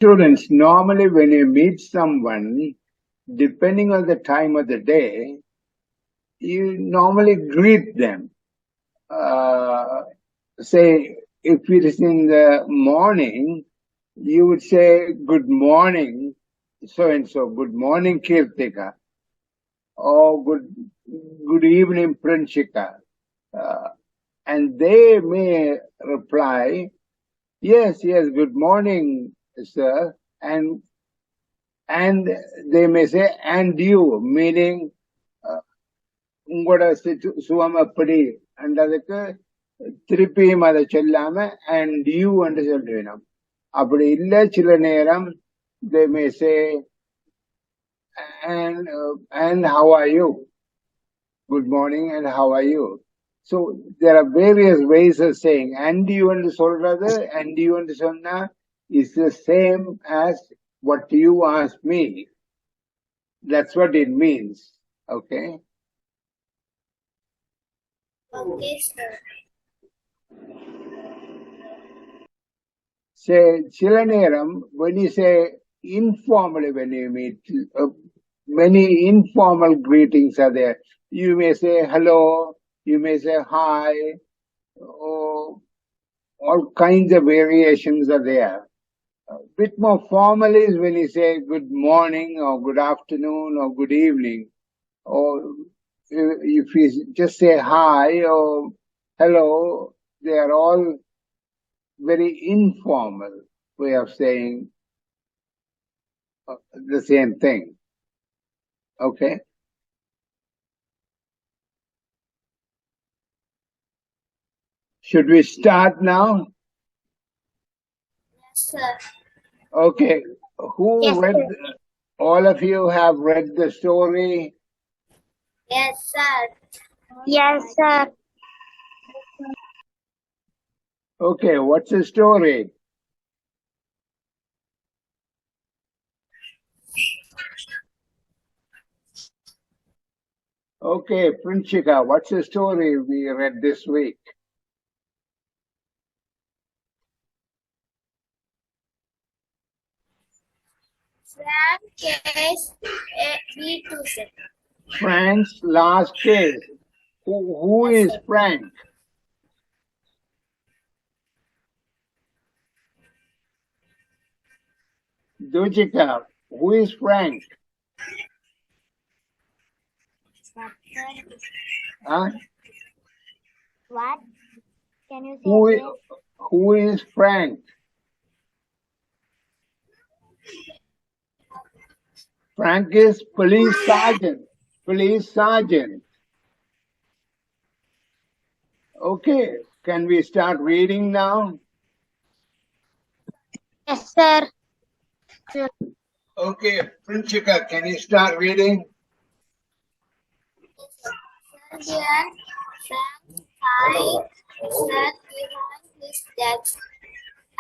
Students, normally when you meet someone, depending on the time of the day, you normally greet them. Say, if it is in the morning, you would say, good morning, so-and-so, good morning, Kirtika, or good evening, Pranchika. And they may reply, yes, good morning, sir, and they may say, and you, meaning, உங்களோட சுகம் எப்படி என்றதுக்கு திருப்பியும் அதை சொல்லாம and you என்று சொல்றோம். அப்படி இல்லை, சில நேரம் they may say and how are you, good morning and how are you. So there are various ways of saying and you என்று சொல்றது and you என்று சொன்னா is the same as what you asked me. That's what it means. Okay. Okay, sir. Say, சில நேரம், when you say informally, when you meet, many informal greetings are there. You may say hello, you may say hi, all kinds of variations are there. A bit more formal is when you say good morning or good afternoon or good evening, or if you just say hi or hello, they are all very informal way of saying the same thing. Okay. Should we start now? Yes, sir. Okay. Who read? All of you have read the story? Yes, sir. Yes, sir. Okay, what's the story? Okay, Pranchika, what's the story we read this week? Frank case B2. Frank's last case. Who is Frank? Dujika, who is Frank? Huh? What? Can you say again? Who is Frank? Frank is police sergeant. Police sergeant. Okay, can we start reading now? Yes, sir. Okay, Pranchika, can you start reading? Sir, Frank sat behind his desk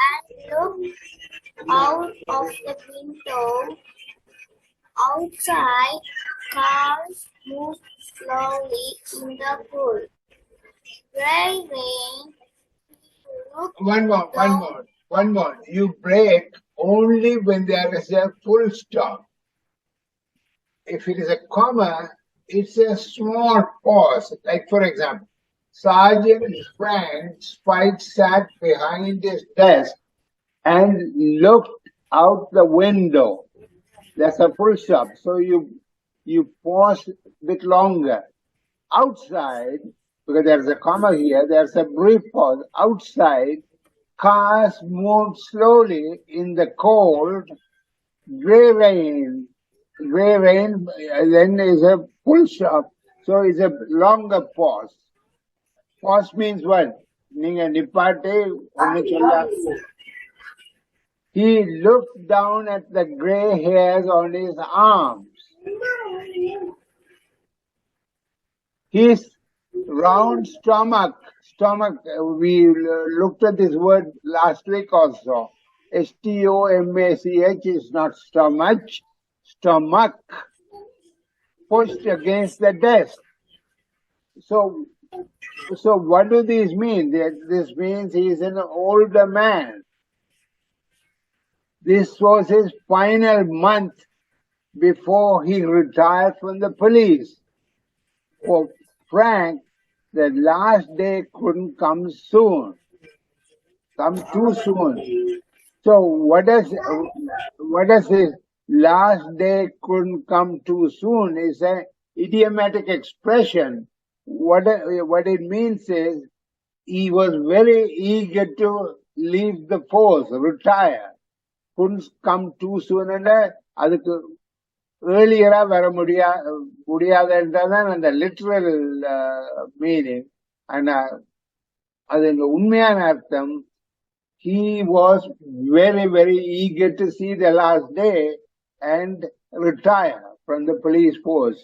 and looked out of the window. Outside, cars moved slowly in the pool. Gray rain. One more. You break only when there is a full stop. If it is a comma, it's a small pause. Like, for example, Sergeant Frank Spike sat behind his desk and looked out the window. That's a full stop. So you pause a bit longer. Outside, because there's a comma here, there's a brief pause. Outside, cars moved slowly in the cold, gray rain. Gray rain, then is a full stop. So it's a longer pause. Pause means what? Ninga nipate onnu solla. He looked down at the gray hairs on his arms. His round stomach, we looked at this word last week also. STOMACH is not stomach, pushed against the desk. So what do these mean? This means he is an older man. This was his final month before he retired from the police. For Frank, the last day couldn't come too soon. So what does his last day couldn't come too soon is an idiomatic expression. What it means is he was very eager to leave the force, retire. Couldn't come too soon and அதுக்கு ஏர்லியரா வர முடியாதுன்றதான் அந்த literal meaning. ஆனா அது உண்மையான அர்த்தம் he was very, very eager to see the last day and retire from the police force.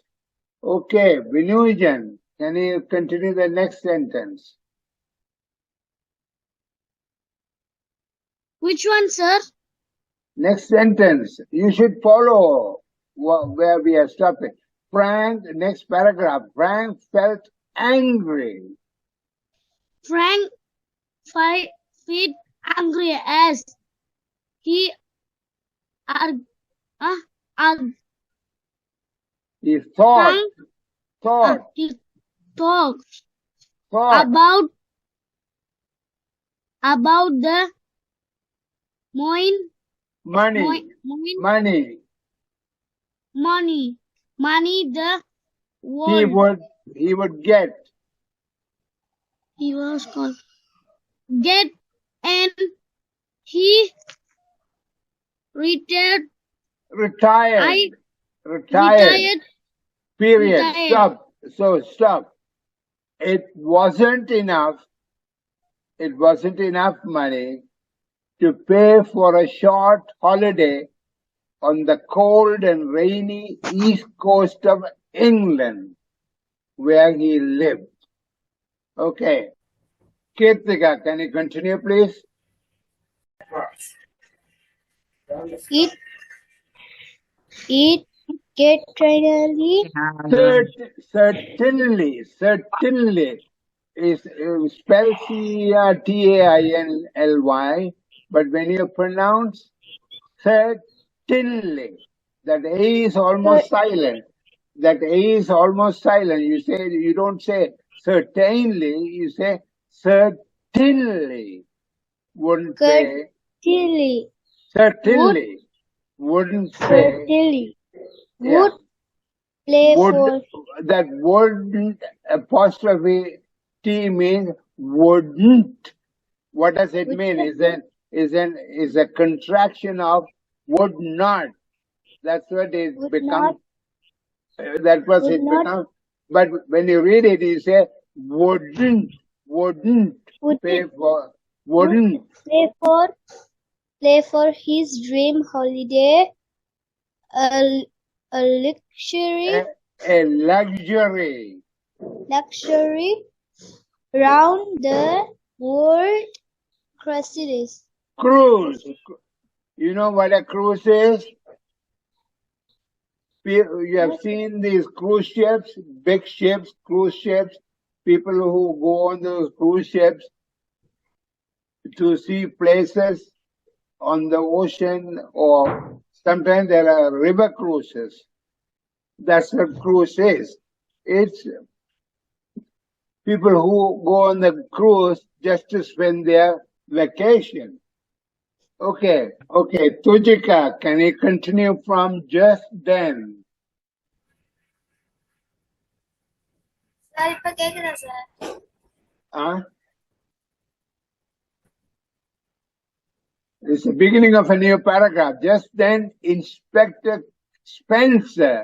Okay, Vinujan, can you continue the next sentence? Which one, sir? Next sentence. You should follow where we are stopping. Frank, next paragraph. Frank felt angry. Frank felt angry as he He thought about the money the he would get. He was called get, and he retired. Period. Retired. Stop. It wasn't enough money to pay for a short holiday on the cold and rainy east coast of England, where he lived. Okay. Kirtika, can you continue, please? It certainly is spelled Certainly, but when you pronounce certainly, that A is almost silent. You don't say certainly, you say certainly. Wouldn't say. Certainly. Wouldn't say. Would play for. That wouldn't apostrophe T means wouldn't. What does it mean? Is a contraction of would not. That's what it becomes. That was it becomes. But when you read it, you say wouldn't pay for his dream holiday, a luxury round the world cruise. You know what a cruise is? You have seen these cruise ships, big ships, cruise ships, people who go on those cruise ships to see places on the ocean, or sometimes there are river cruises. That's what cruise is. It's people who go on the cruise just to spend their vacation. Okay. Tujika, can you continue from just then? Sir, இப்ப கேக்குதா sir? It's the beginning of a new paragraph. Just then, Inspector Spencer.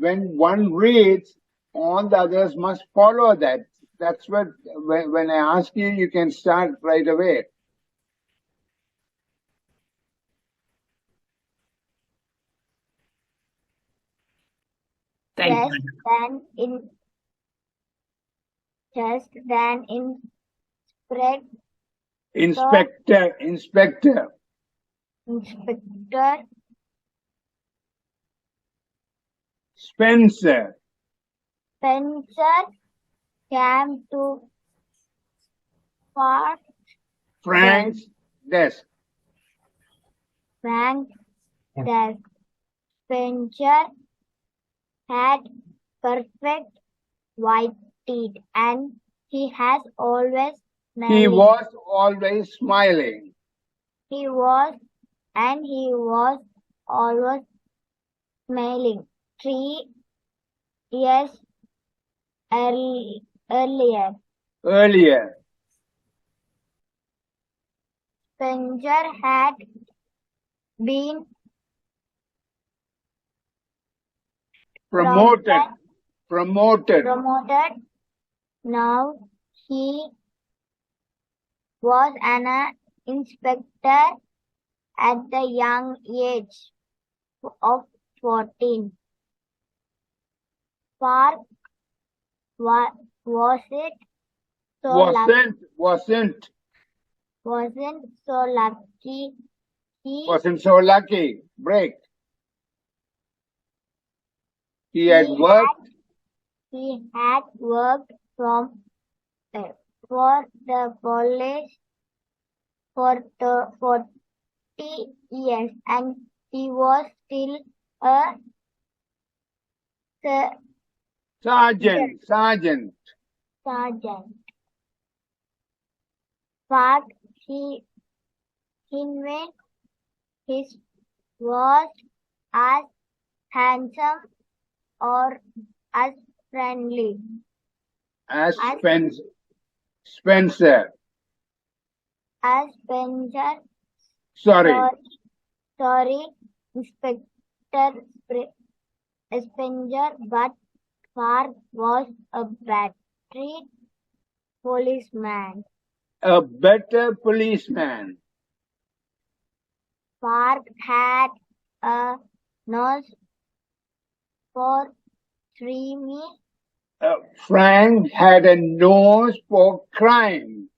When one reads, all the others must follow that. That's what, when I ask you, you can start right away. Inspector Spencer came to Frank's desk. Frank's desk. Spencer had perfect white teeth, and he has always smiling. He was always smiling. He was always smiling. 3 years earlier, Spencer had been promoted. Now he was an inspector at the young age of 14. Park wasn't so lucky. Wasn't so lucky. Break. He had worked for the police for 40 years, and he was still a sergeant. But he was as handsome or as friendly as Spencer. Sorry, Inspector Spencer, but Park was a better policeman. A better policeman. Park had a nose for crime. Frank had a nose for crime,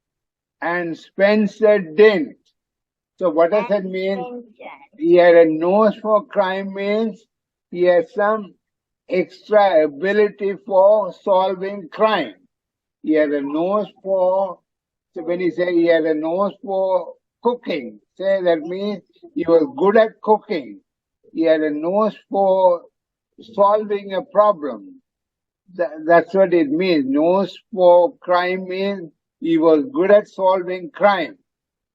and Spencer didn't. So what does that mean? He had a nose for crime means he has some extra ability for solving crime. He had a nose for, so when you say he had a nose for cooking, say that means he was good at cooking. He had a nose for solving a problem. That's what it means. Nose for crime means he was good at solving crime.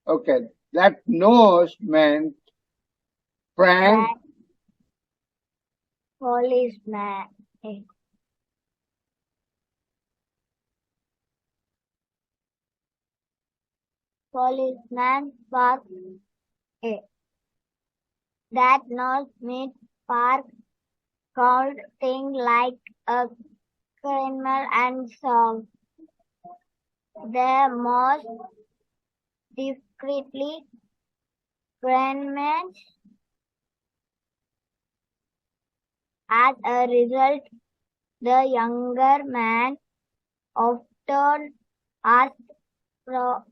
Okay, that nose meant Frank policeman. Policeman Park. That nose made Park called things like a criminal and solve the most discreetly criminals. As a result, the younger man often asked for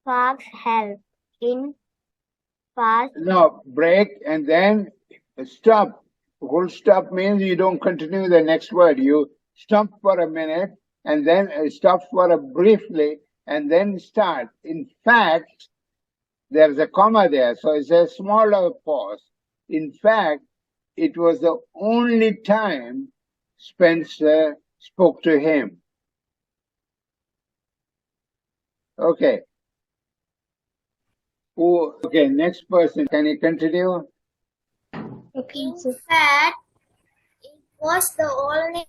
Park's help in past. No, break and then stop. Full stop means you don't continue the next word. You stop for a minute and then stop for a briefly and then start. In fact, there's a comma there, so it's a smaller pause. In fact, it was the only time Spencer spoke to him. Okay. Okay, next person. Can you continue? In fact, it was the only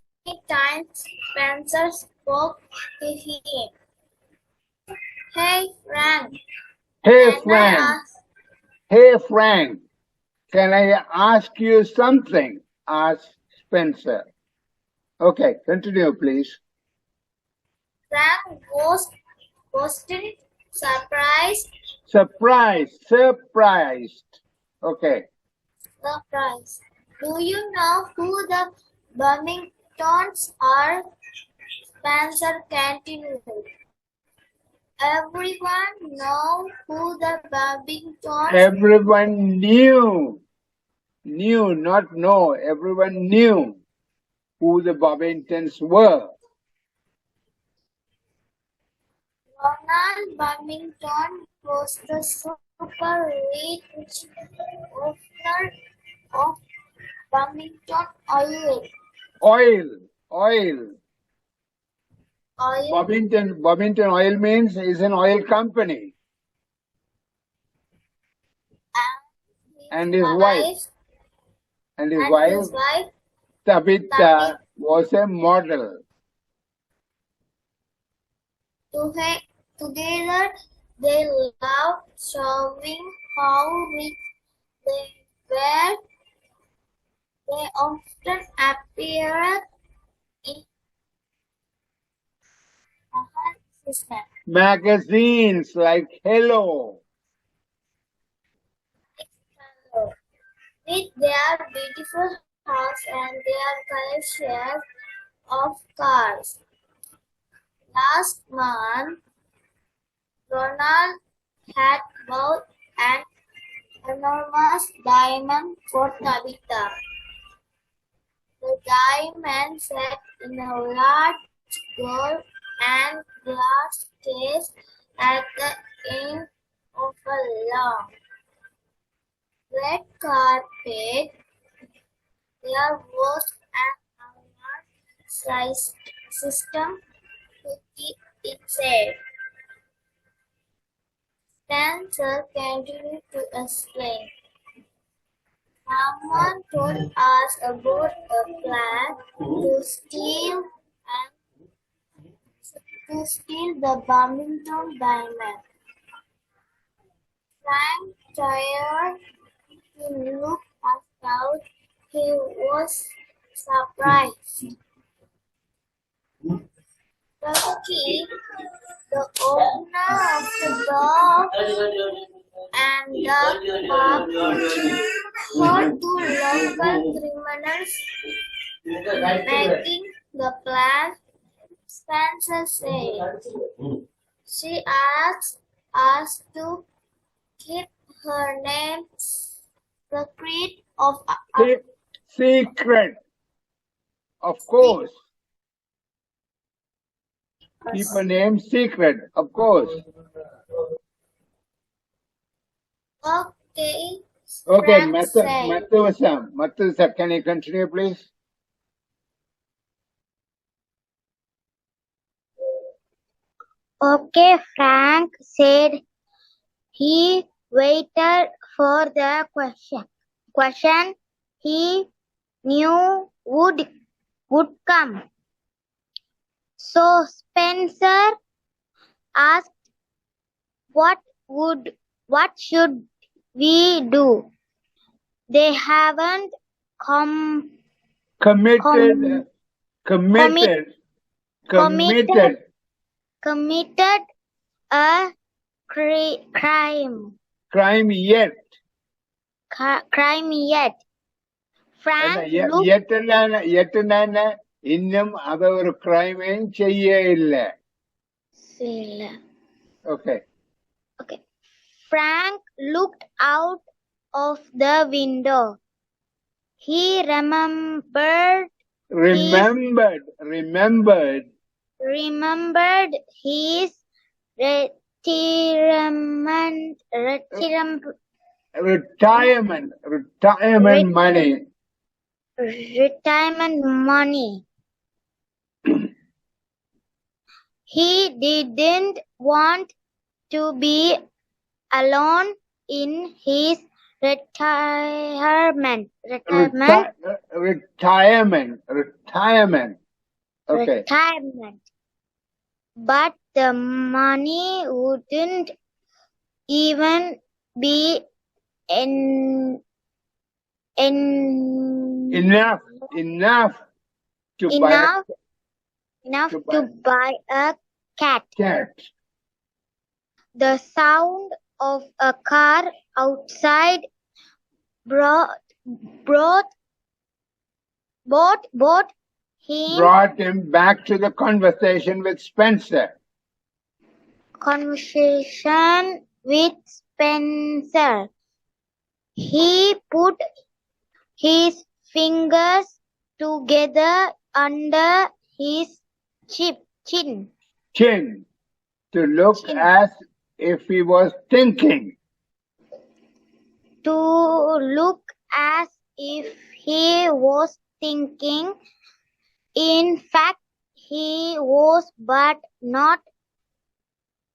time Spencer spoke to him. Hey, Frank. Hey, Frank. Can I ask you something? Asked Spencer. Okay, continue, please. Frank wasn't surprised. Surprised. Okay. Surprised. Do you know who the Birmingtons are? Spencer continued. Everyone know who the Birmingtons. Everyone knew, not know. Everyone knew who the Bobingtons were. Ronald Babington was the super rich owner of Babington Oil. Oil. Oil Bovington Oil means is an oil company. And his wife. And his wife, Tabitha, was a model. Together, they loved showing how rich they were. They often appeared in magazines like Hello. With their beautiful house and their collection of cars. Last month, Ronald had bought an enormous diamond for Tabitha. The diamond sat in a large gold and glass case at the end of a long red carpet. There was an alarm-sized system to keep it safe. Spencer continued to explain. Someone told us about a plan to steal the Babington diamond. Frank tried to look us out. He was surprised. Turkey, the owner of the dog and the pub, told two local criminals making the plan. Spencer said she asked us to keep her name secret Secret, of course. Keep a name secret, of course. Okay. Okay, Mathusa, can you continue, please? Okay, Frank said. He waited for the question he knew would come. So Spencer asked, what should we do? They haven't committed a crime yet. Frank இன்னும் அவ ஒரு கிரைமையும் செய்ய இல்லை. Okay. Frank looked out of the window. He remembered his retirement money. He didn't want to be alone in his retirement. Okay. But the money wouldn't even be enough to buy a cat. The sound of a car outside brought him back to the conversation with Spencer. He put his fingers together under his chin. To look as if he was thinking. To look as if he was thinking. In fact, he was, but not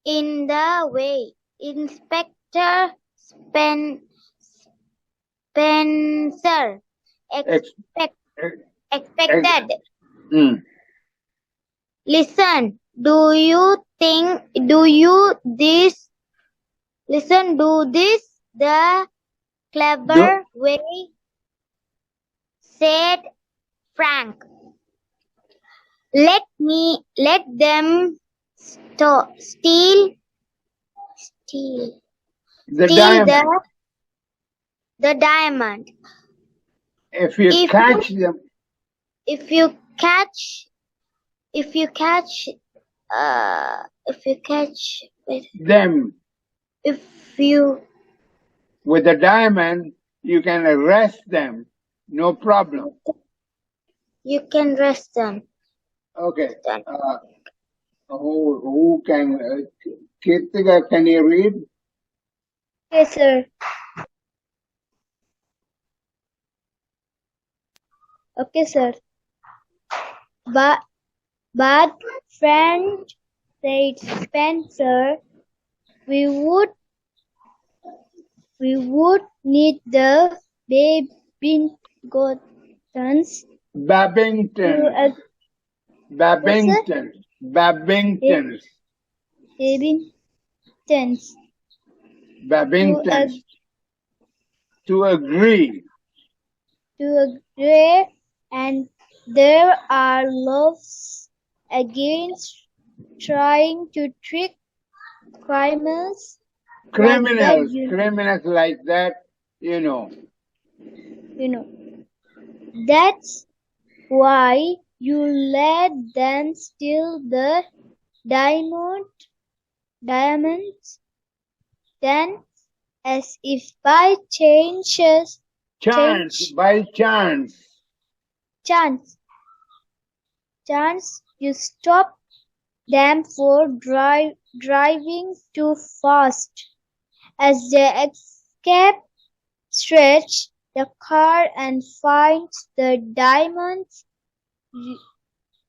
in the way Inspector Spencer Ex- expected. mm. Listen, do this the clever way, said Frank. Let them steal The diamond. the diamond. If you catch them, If you catch them if you with the diamond, you can arrest them. No problem. you can arrest them. Okay. Who can? Kirtika, can you read? Yes, sir. Okay, sir. But friend, said Spencer, we would need the Babingtons. Babingtons. To agree. And there are laws against trying to trick criminals like that, you know. That's why you let them steal the diamonds, then, as if by chance, you stop them for driving too fast. As they escape, stretch the car and find the diamonds.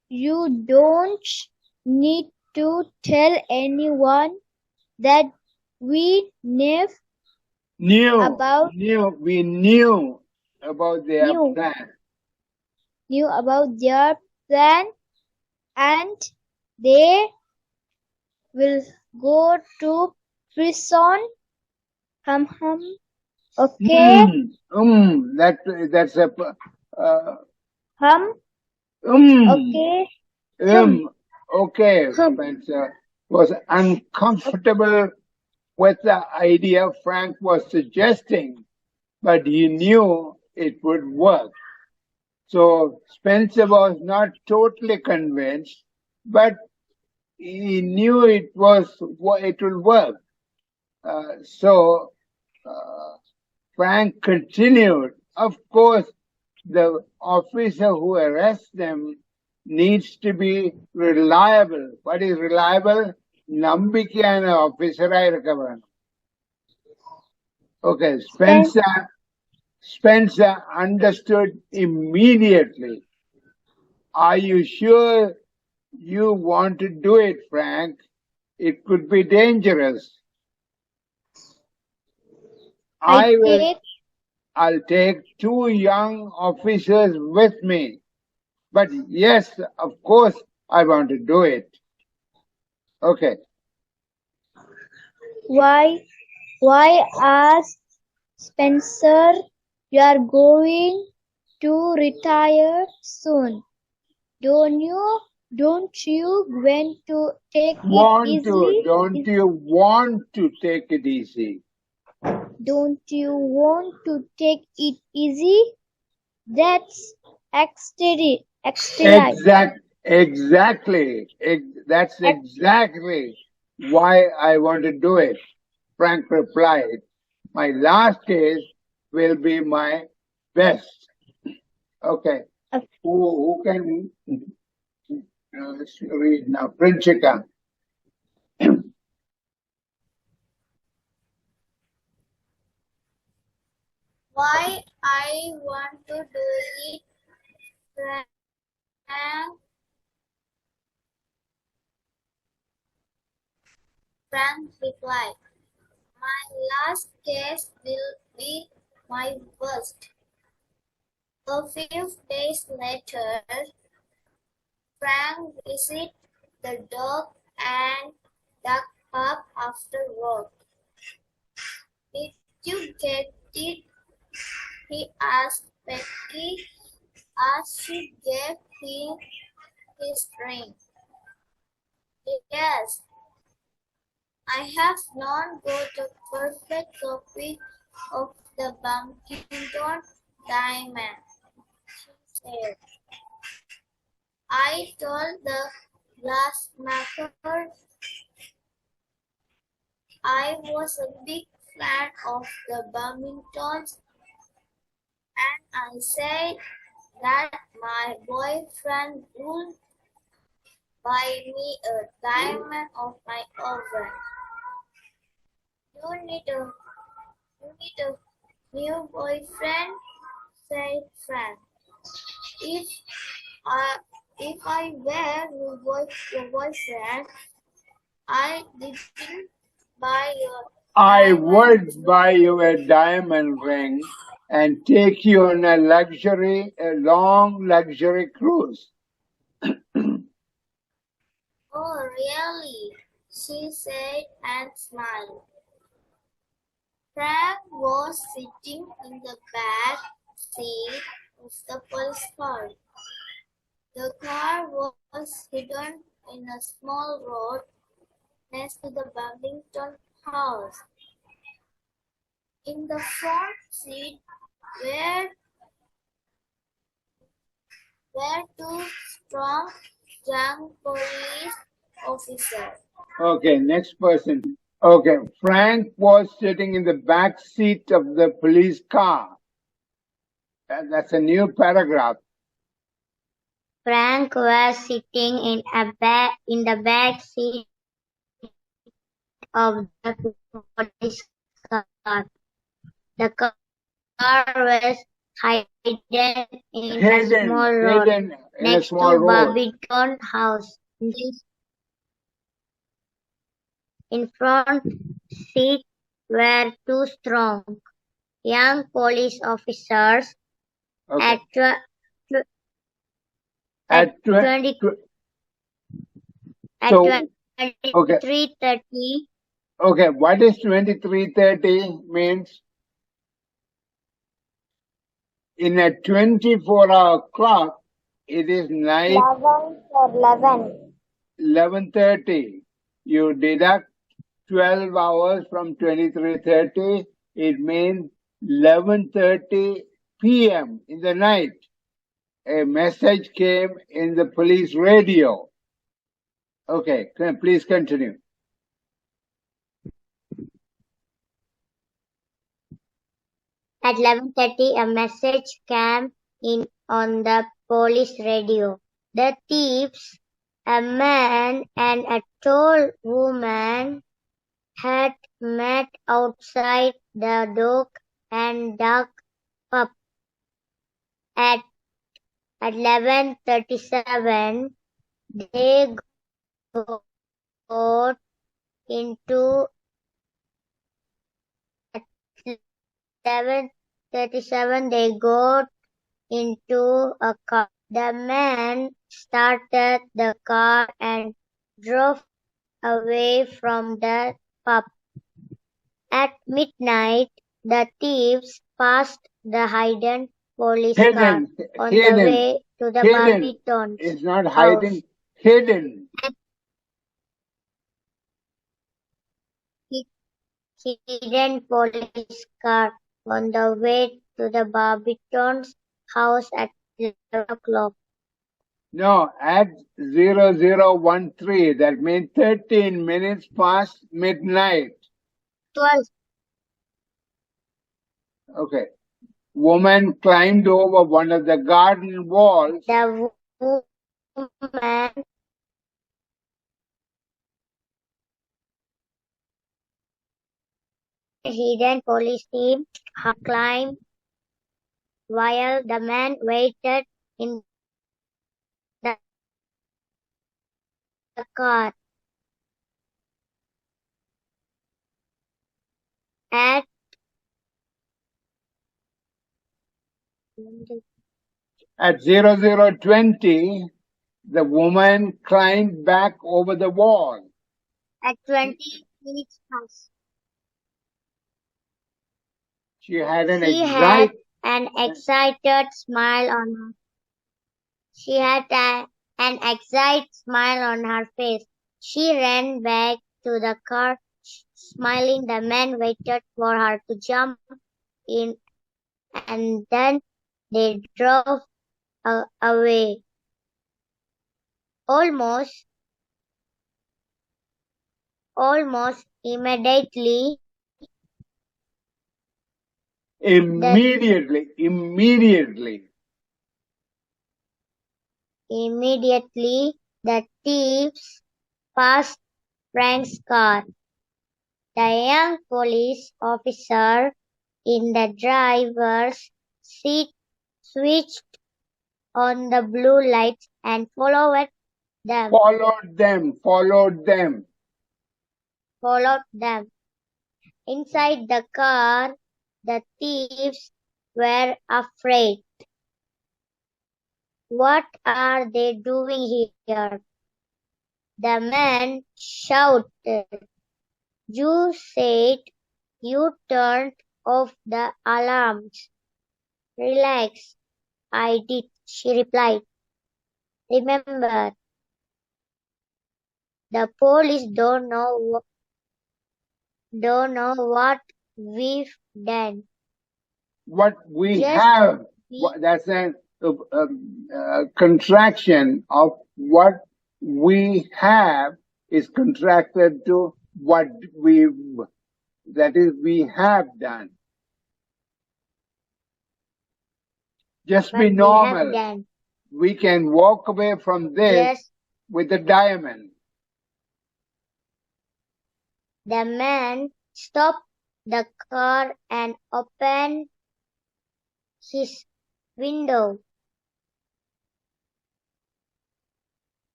You don't need to tell anyone that we knew about their plan. and they will go to prison. Okay. That's a okay. Spencer was uncomfortable with the idea Frank was suggesting, but he knew it would work. So Spencer was not totally convinced, but he knew it will work. So Frank continued. Of course, the officer who arrests them needs to be reliable. What is reliable? Nambikiyana officer irukka venum. Okay, Spencer understood immediately. Are you sure you want to do it, Frank? It could be dangerous. I'll take 2 young officers with me. But yes, of course, I want to do it. Okay. Why asked Spencer, you are going to retire soon. Don't you want to take it easy? Don't you want to take it easy? Don't you want to take it easy? That's extra. Exactly. That's exactly why I want to do it. Frank replied. My last case will be my best. Okay. Who can read now? Princhika. Why I want to do it, Frank replied. My last case will be my worst. A few days later, Frank visited the dog and duck pub after work. Did you get it? He asked Becky as she gave him his drink. Yes, I have not got a perfect copy of the Bumpington Diamond, she said. I told the glassmaker I was a big fan of the Bumpingtons, and I said that my boyfriend would buy me a diamond of my own. You need a new boyfriend, said Frank. If I were your boyfriend, I didn't buy your I diamond. would buy you a diamond ring and take you on a long luxury cruise. Oh, really? She said and smiled. Frank was sitting in the back seat of the police car. The car was hidden in a small road next to the Bumpington house. In the front seat were two strong young police officers. Okay, next person. Okay, Frank was sitting in the back seat of the police car. That's a new paragraph. Frank was sitting in the back seat of the police car. The car was hidden in a small road Hidden in a next small to road. Barbiton House. In front seat were two strong young police officers. Okay. At At tw- 23:30, Okay, what is 23:30 means? In a 24-hour clock, it is night 11:30. You deduct 12 hours from 23:30, it means 11:30 p.m. in the night. A message came in the police radio. Okay, please continue. At 11:30, a message came in on the police radio. The thieves, a man and a tall woman, had met outside the dog and duck pub. At 11:37, they got into 11:37 they got into a car. The man started the car and drove away from the pub. At midnight, the thieves passed the hidden police car on the way to the Barbiton's It's not house. hiding, hidden. Hidden police car on the way to the Barbiton's house at 11 o'clock. No, at 0013, that means 13 minutes past midnight. 12. Okay. Woman climbed over one of the garden walls. The woman hidden police team climbed while the man waited in the car. At At 0020, the woman climbed back over the wall. at 20 minutes past, She had an she had an excited smile on her. She had an excited smile on her face. She ran back to the car, smiling. The man waited for her to jump in, and then they drove away. Almost immediately, Immediately, the thieves passed Frank's car. The young police officer in the driver's seat switched on the blue lights and followed them. Inside the car, the thieves were afraid. What are they doing here? The man shouted. You said you turned off the alarms. Relax. I did, she replied. Remember, the police don't know what we've done. What we Just have, we- that's a contraction of what we have is contracted to what we have done. Just what be we have normal. done. We can walk away from this Just with a diamond. the man stopped the car and opened his window.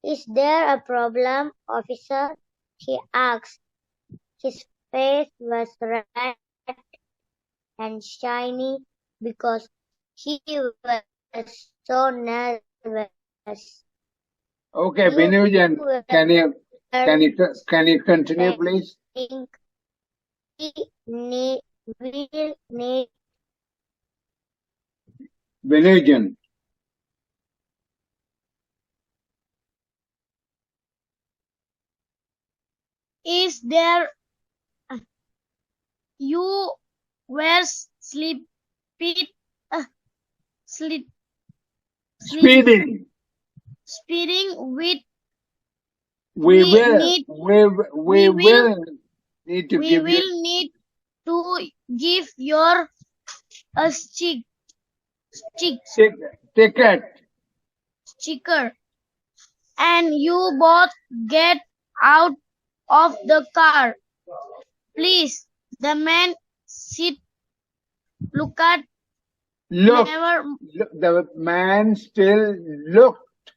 Is there a problem, officer? He asked. His face was red and shiny because he was so nervous. Okay, You Vinujan, were can you continue, please? think we'll need Vinujan, Is there you were sleep speeding. speeding with We we will need need to we give you will need to give your a ticket. sticker, and you both get out of the car, please. The man said. Look, The man still looked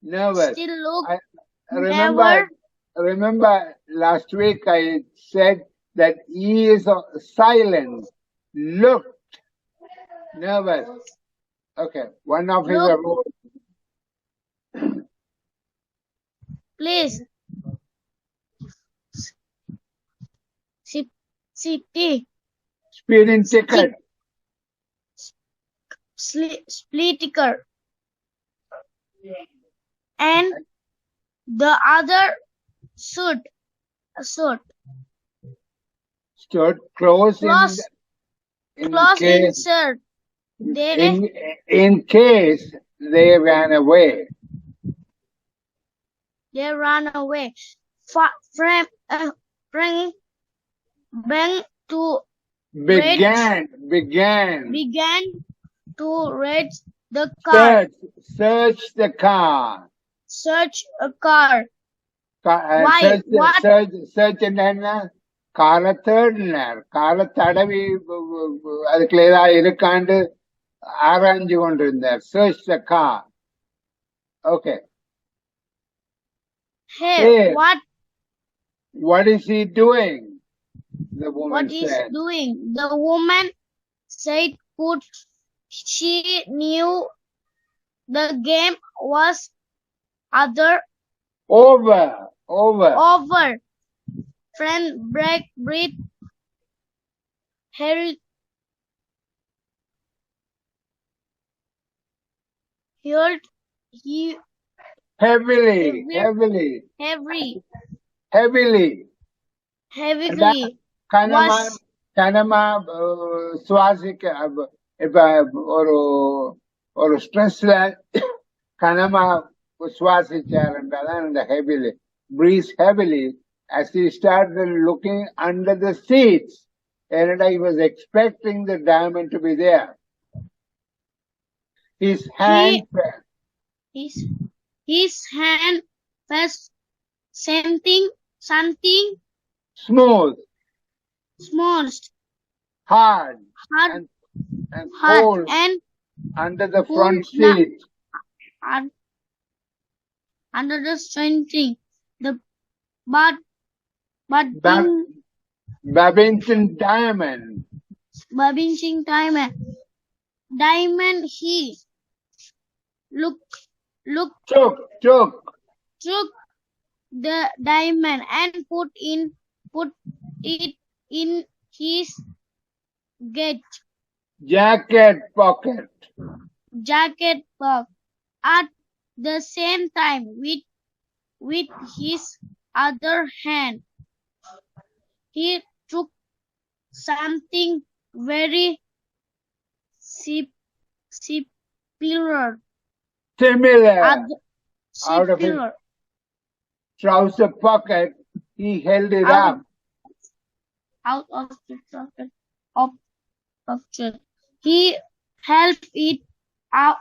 nervous. still look. Remember last week I said that he is silent, looked nervous. Okay, one of his Look. rules. Please. City. Speeding ticket. Split ticker. And the other stood Close in case insert. in case they ran away. They ran away. Frank began to raid the car. Search the car. Search a car. Why? Search என்னன்னா காரை தேடினார். காரை தடவி அதுக்குள்ள ஏதாவது இருக்காண்டு arrange search the car. Okay. Hey, what is he doing? The woman what is said. doing? The woman said, "Could she knew the game was Over. over. Friend breathed heavily. Heavily. Was Kanama Swasik or stress Kanama Swasicharan and heavily, breathes heavily as he started looking under the seats. And he was expecting the diamond to be there. His hand felt something smooth, hard, hard and cold and under the front seat. Under the strengthening. The Babington diamond. Diamond he took the diamond and put it in his jacket pocket. At the same time with his other hand he took something very similar out of his trouser pocket. He held it up out of the pocket of he helped it up.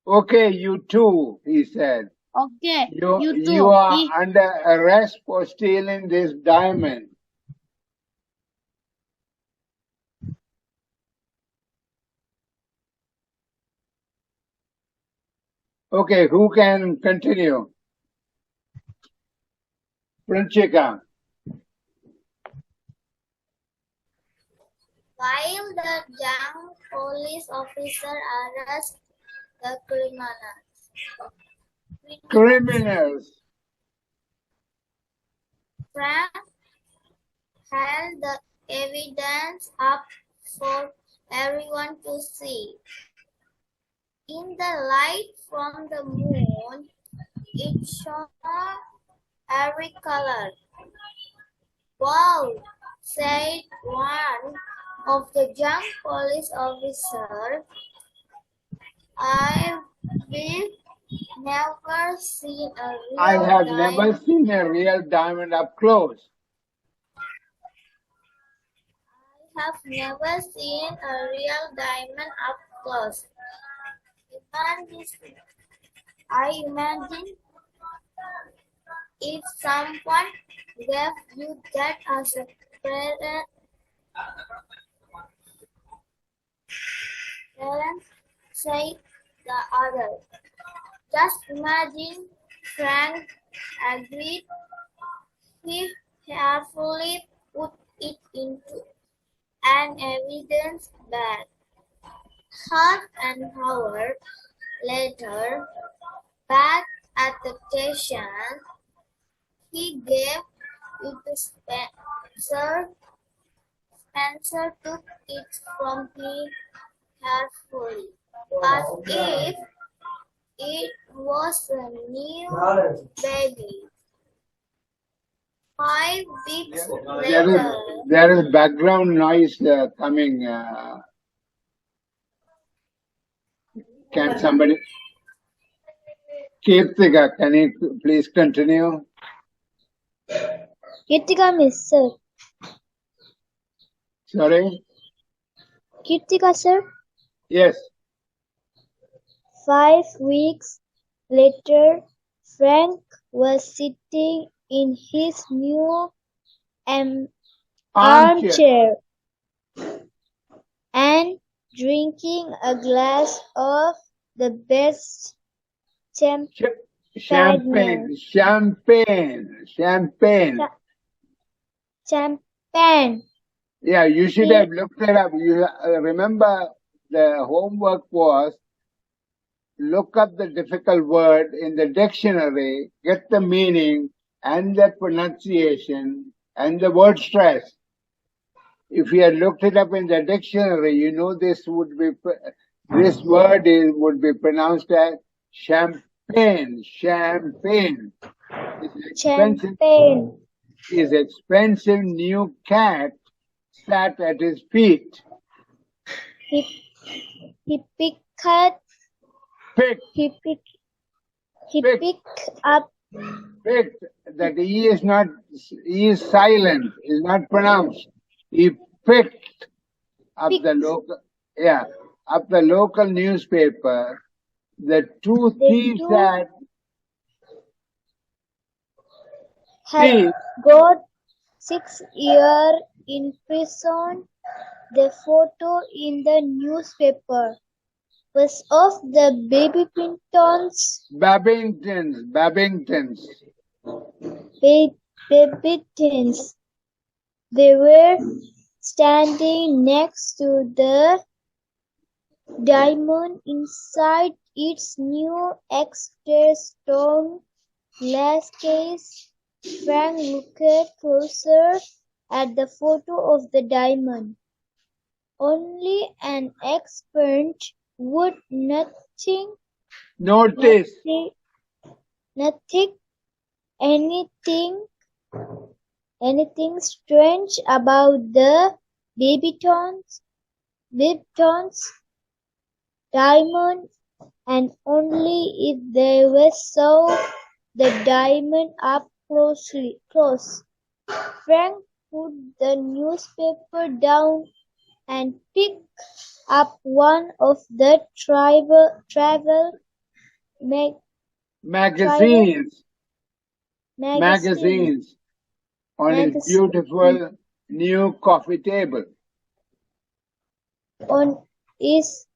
Okay, you too, he said. Okay, you too. You are under arrest for stealing this diamond. Okay, who can continue? Pranchika. While the young police officer arrests the criminals, Frank held the evidence up for everyone to see. In the light from the moon, it shone every color. Wow, said one of the young police officers. I have never seen a real diamond up close. I have never seen a real diamond up close. I imagine if someone gave you that as a present, said the other. Just imagine, Frank agreed. He carefully put it into an evidence bag. Half an hour later, back at the station, he gave it to Spencer. Spencer took it from him carefully, as if it was a new baby. 5 weeks later, there is background noise coming. Can somebody? Kirtika, can you please continue? Kirtika, miss, sir. Sorry? Kirtika, sir. Yes. 5 weeks later, Frank was sitting in his new armchair and drinking a glass of the best champagne. Champagne. Yeah, you should have looked it up. You remember the homework was look up the difficult word in the dictionary, get the meaning and the pronunciation and the word stress. If you had looked it up in the dictionary, you know this word would be pronounced as champagne. Champagne. Champagne. His expensive new cat sat at his feet. He picked up. Picked that he is silent, is not pronounced. He picked up the local newspaper. The two thieves had got 6 years in prison. The photo in the newspaper was of the Babingtons. They were standing next to the diamond inside its new extra stone glass case. Frank looked closer at the photo of the diamond. Only an expert would notice anything strange about the Babingtons diamond, and only if they saw the diamond up close. Frank put the newspaper down and picked up one of the travel magazines on his beautiful new coffee table. On his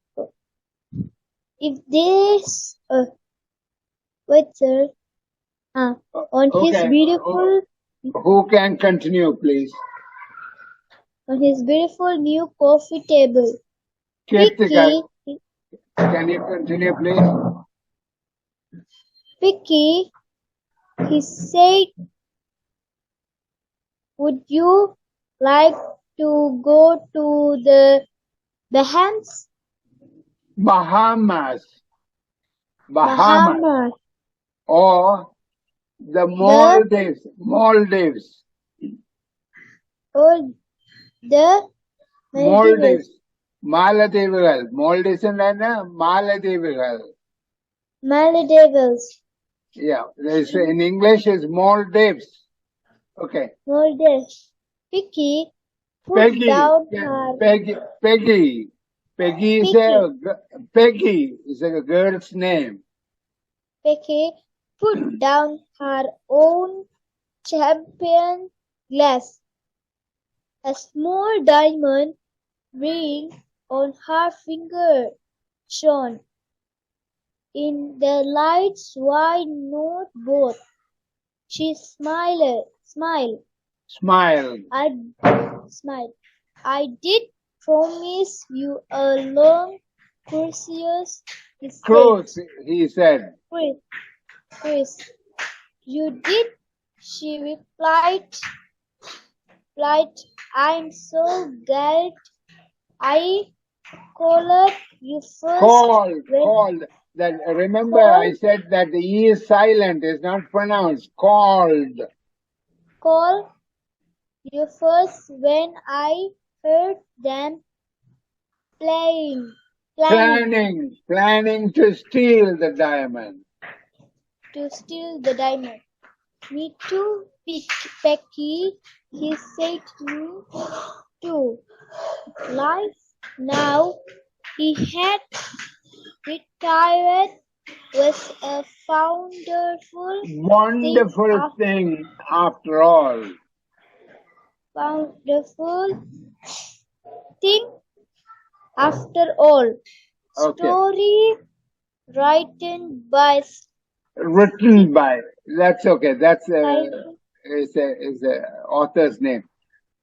beautiful. Who can continue, please? On his beautiful new coffee table. Kirtika, can you continue, please? Vicky, he said, would you like to go to the Bahamas? Or the Maldives. Or the Maldives. Maldives and Maldives. Yeah, in English is Maldives. Okay. Maldives. Vicky put down her... Peggy is a girl's name. Becky put down her own champagne glass. A small diamond ring on her finger shone in the light's wide note board. She smiled. I did promise you a long cruise, he said. Chris, you did, she replied. I'm so glad I called you first. Called. Remember, I said that the E is silent, is not pronounced. Called. Call you first when I heard them planning to steal the diamond. Me too, Becky, he said me too. Life now he had retired was a wonderful thing after all. wonderful thing after all. Okay. Story written by Written by. That's okay. That's Simon. is a author's name.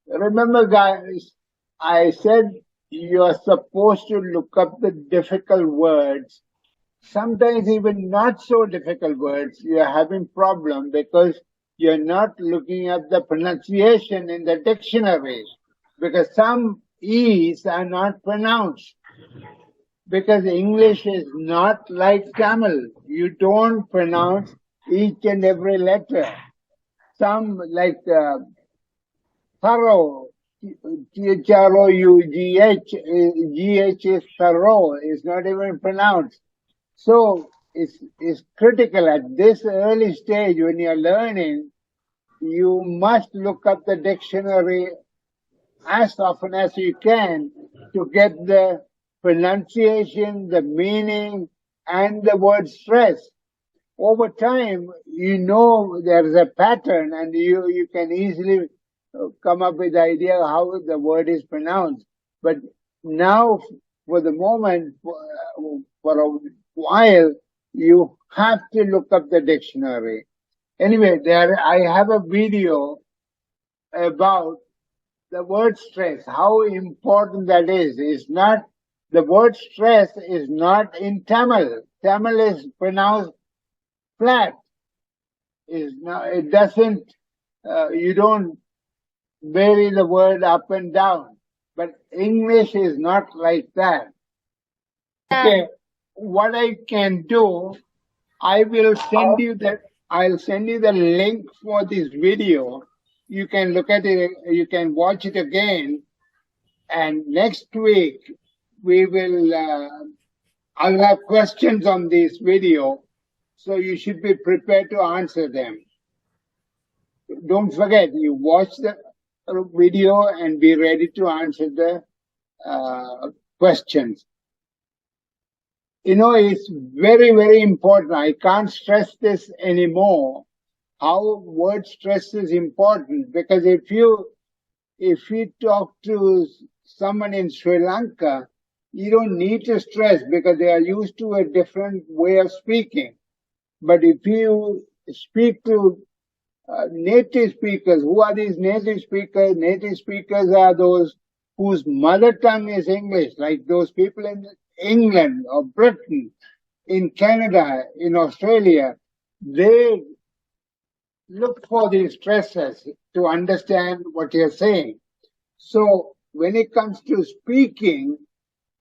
Remember, guys, I said you are supposed to look up the difficult words. Sometimes even not so difficult words, you are having problem because you're not looking at the pronunciation in the dictionary. Because some E's are not pronounced. Because English is not like Tamil. You don't pronounce each and every letter. Some like thorough, Through, GH is thorough, is not even pronounced. So it's critical at this early stage when you're learning, you must look up the dictionary as often as you can to get the pronunciation, the meaning, and the word stress. Over time, you know there is a pattern and you can easily come up with the idea how the word is pronounced. But now, for the moment, for a while, you have to look up the dictionary. Anyway, I have a video about the word stress, how important that is. It's not, the word stress is not in Tamil. Tamil is pronounced flat. Is not, it doesn't, you don't vary the word up and down. But English is not like that. Okay, what I can do, I'll send you the link for this video. You can look at it, you can watch it again. And next week, we will, I'll have questions on this video. So you should be prepared to answer them. Don't forget, you watch the video and be ready to answer the questions. You know, it's very, very important. I can't stress this anymore. How word stress is important, because if you talk to someone in Sri Lanka, you don't need to stress because they are used to a different way of speaking. But if you speak to native speakers, who are these native speakers? Native speakers are those whose mother tongue is English, like those people in England or Britain, in Canada, in Australia. They look for these stresses to understand what you're saying. So when it comes to speaking,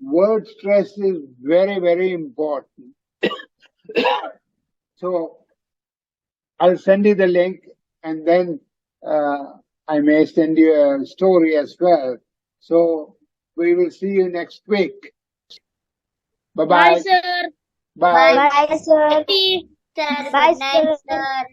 word stress is very, very important. So I'll send you the link, and then I may send you a story as well. So we will see you next week. Bye, Bye-bye. sir. Bye. Bye, sir. Bye. Sir, Bye, good night, sir. sir.